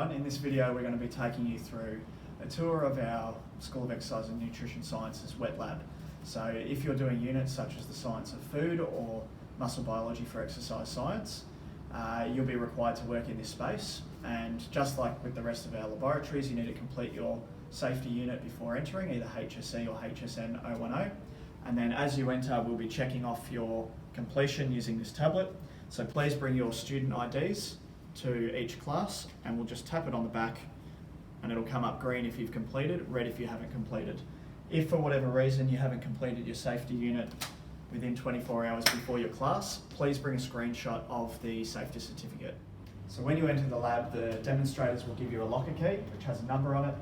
everyone. In this video we're going to be taking you through a tour of our School of Exercise and Nutrition Sciences wet lab. So if you're doing units such as the science of food or muscle biology for exercise science, you'll be required to work in this space, and just like with the rest of our laboratories, you need to complete your safety unit before entering, either HSE or HSN 010, and then as you enter we'll be checking off your completion using this tablet. So please bring your student IDs to each class and we'll just tap it on the back and it'll come up green if you've completed, red if you haven't completed. If for whatever reason you haven't completed your safety unit within 24 hours before your class, please bring a screenshot of the safety certificate. So when you enter the lab, the demonstrators will give you a locker key which has a number on it.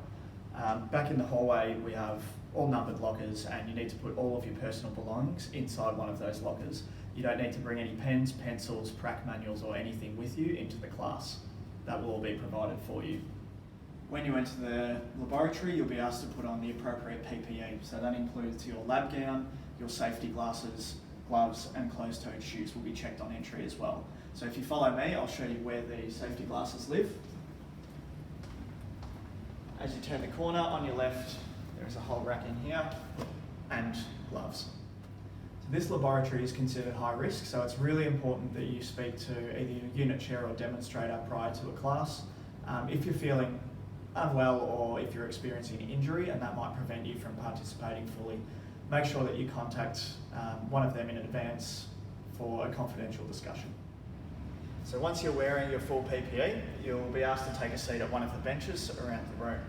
Back in the hallway we have all numbered lockers, and you need to put all of your personal belongings inside one of those lockers. You don't need to bring any pens, pencils, prac manuals or anything with you into the class. That will all be provided for you. When you enter the laboratory, you'll be asked to put on the appropriate PPE. So that includes your lab gown, your safety glasses, gloves and closed-toed shoes will be checked on entry as well. So if you follow me, I'll show you where the safety glasses live. As you turn the corner, on your left, there is a whole rack in here, and gloves. So this laboratory is considered high risk, so it's really important that you speak to either your unit chair or demonstrator prior to a class. If you're feeling unwell or if you're experiencing an injury and that might prevent you from participating fully, make sure that you contact one of them in advance for a confidential discussion. So once you're wearing your full PPE, you'll be asked to take a seat at one of the benches around the room.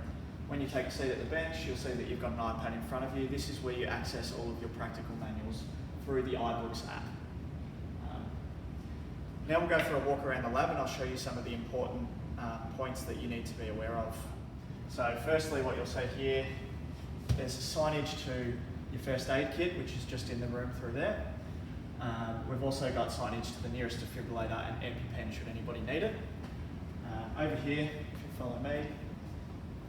When you take a seat at the bench, you'll see that you've got an iPad in front of you. This is where you access all of your practical manuals through the iBooks app. Now we'll go for a walk around the lab and I'll show you some of the important points that you need to be aware of. So firstly, what you'll see here, there's a signage to your first aid kit, which is just in the room through there. We've also got signage to the nearest defibrillator and EpiPen should anybody need it. Over here, if you follow me,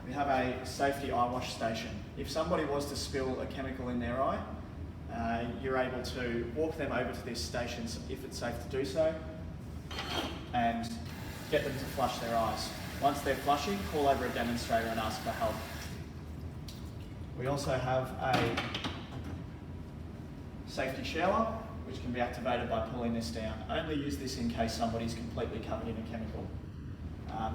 we have a safety eye wash station. If somebody was to spill a chemical in their eye, you're able to walk them over to this station if it's safe to do so and get them to flush their eyes. Once they're flushing, call over a demonstrator and ask for help. We also have a safety shower, which can be activated by pulling this down. Only use this in case somebody's completely covered in a chemical.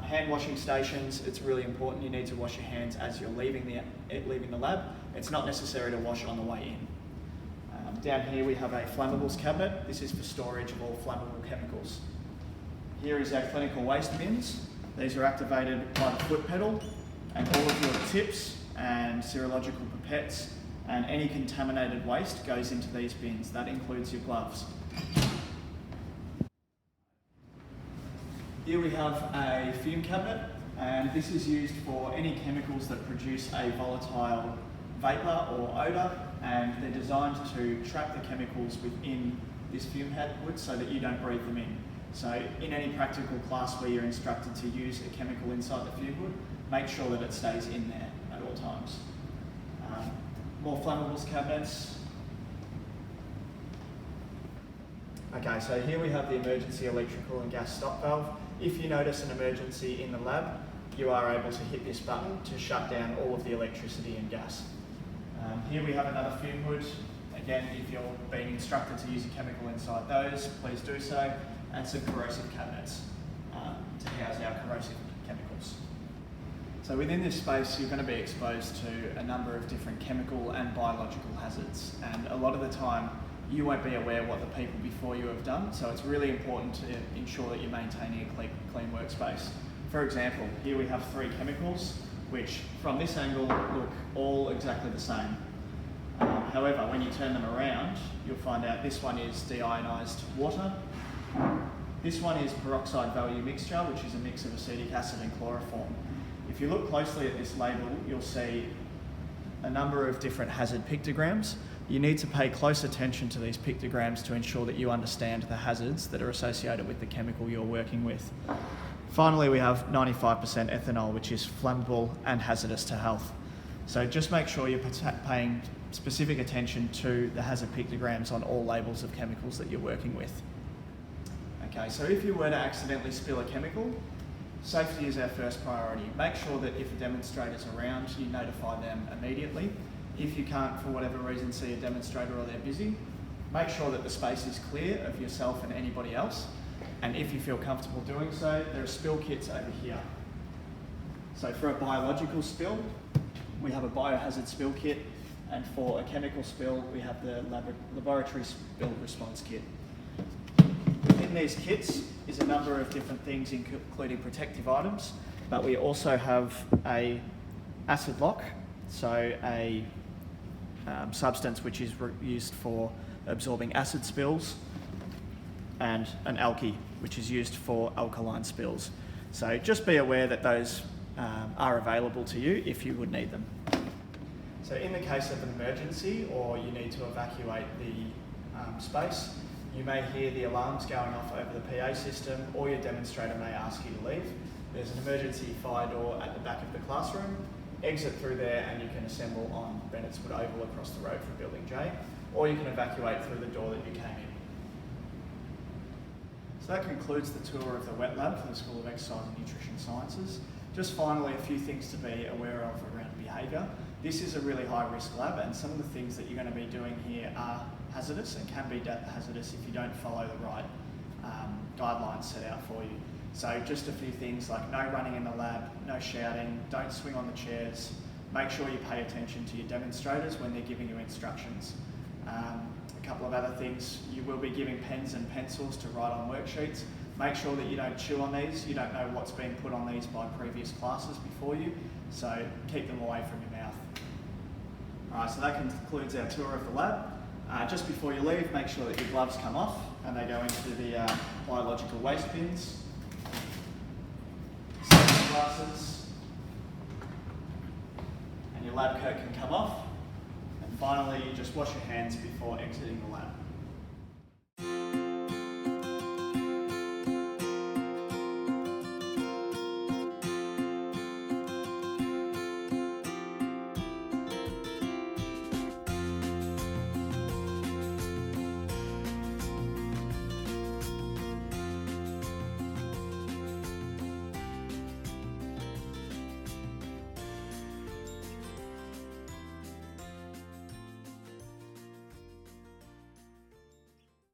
Hand washing stations, it's really important. You need to wash your hands as you're leaving the lab. It's not necessary to wash on the way in. Down here we have a flammables cabinet. This is for storage of all flammable chemicals. Here is our clinical waste bins. These are activated by the foot pedal, and all of your tips and serological pipettes and any contaminated waste goes into these bins. That includes your gloves. Here we have a fume cabinet, and this is used for any chemicals that produce a volatile vapour or odour, and they're designed to trap the chemicals within this fume hood so that you don't breathe them in. So in any practical class where you're instructed to use a chemical inside the fume hood, make sure that it stays in there at all times. More flammables cabinets. Okay, so here we have the emergency electrical and gas stop valve. If you notice an emergency in the lab, you are able to hit this button to shut down all of the electricity and gas. Here we have another fume hood. Again, if you're being instructed to use a chemical inside those, please do so. And some corrosive cabinets to house our corrosive chemicals. So within this space, you're going to be exposed to a number of different chemical and biological hazards, and a lot of the time you won't be aware what the people before you have done, so it's really important to ensure that you're maintaining a clean workspace. For example, here we have 3 chemicals, which from this angle look all exactly the same. However, when you turn them around, you'll find out this one is deionized water. This one is peroxide value mixture, which is a mix of acetic acid and chloroform. If you look closely at this label, you'll see a number of different hazard pictograms. You need to pay close attention to these pictograms to ensure that you understand the hazards that are associated with the chemical you're working with. Finally, we have 95% ethanol, which is flammable and hazardous to health. So just make sure you're paying specific attention to the hazard pictograms on all labels of chemicals that you're working with. Okay, so if you were to accidentally spill a chemical, Safety is our first priority. Make sure that if a demonstrator's around, you notify them immediately. If you can't, for whatever reason, see a demonstrator or they're busy, make sure that the space is clear of yourself and anybody else. And if you feel comfortable doing so, there are spill kits over here. So for a biological spill, we have a biohazard spill kit, and for a chemical spill, we have the laboratory spill response kit. Within these kits is a number of different things, including protective items, but we also have a acid lock, so a substance which is used for absorbing acid spills, and an alky, which is used for alkaline spills. So just be aware that those are available to you if you would need them. So in the case of an emergency or you need to evacuate the space, you may hear the alarms going off over the PA system, or your demonstrator may ask you to leave. There's an emergency fire door at the back of the classroom. Exit through there and you can assemble on Bennettswood Oval across the road from Building J, or you can evacuate through the door that you came in. So that concludes the tour of the wet lab for the School of Exercise and Nutrition Sciences. Just finally, a few things to be aware of around behaviour. This is a really high risk lab, and some of the things that you're going to be doing here are hazardous and can be hazardous if you don't follow the right guidelines set out for you. So just a few things like no running in the lab, no shouting, don't swing on the chairs, make sure you pay attention to your demonstrators when they're giving you instructions. A couple of other things, you will be giving pens and pencils to write on worksheets. Make sure that you don't chew on these. You don't know what's been put on these by previous classes before you, so keep them away from your mouth. Alright, so that concludes our tour of the lab. Just before you leave, make sure that your gloves come off and they go into the biological waste bins. Safety glasses, and your lab coat can come off. And finally, just wash your hands before exiting the lab.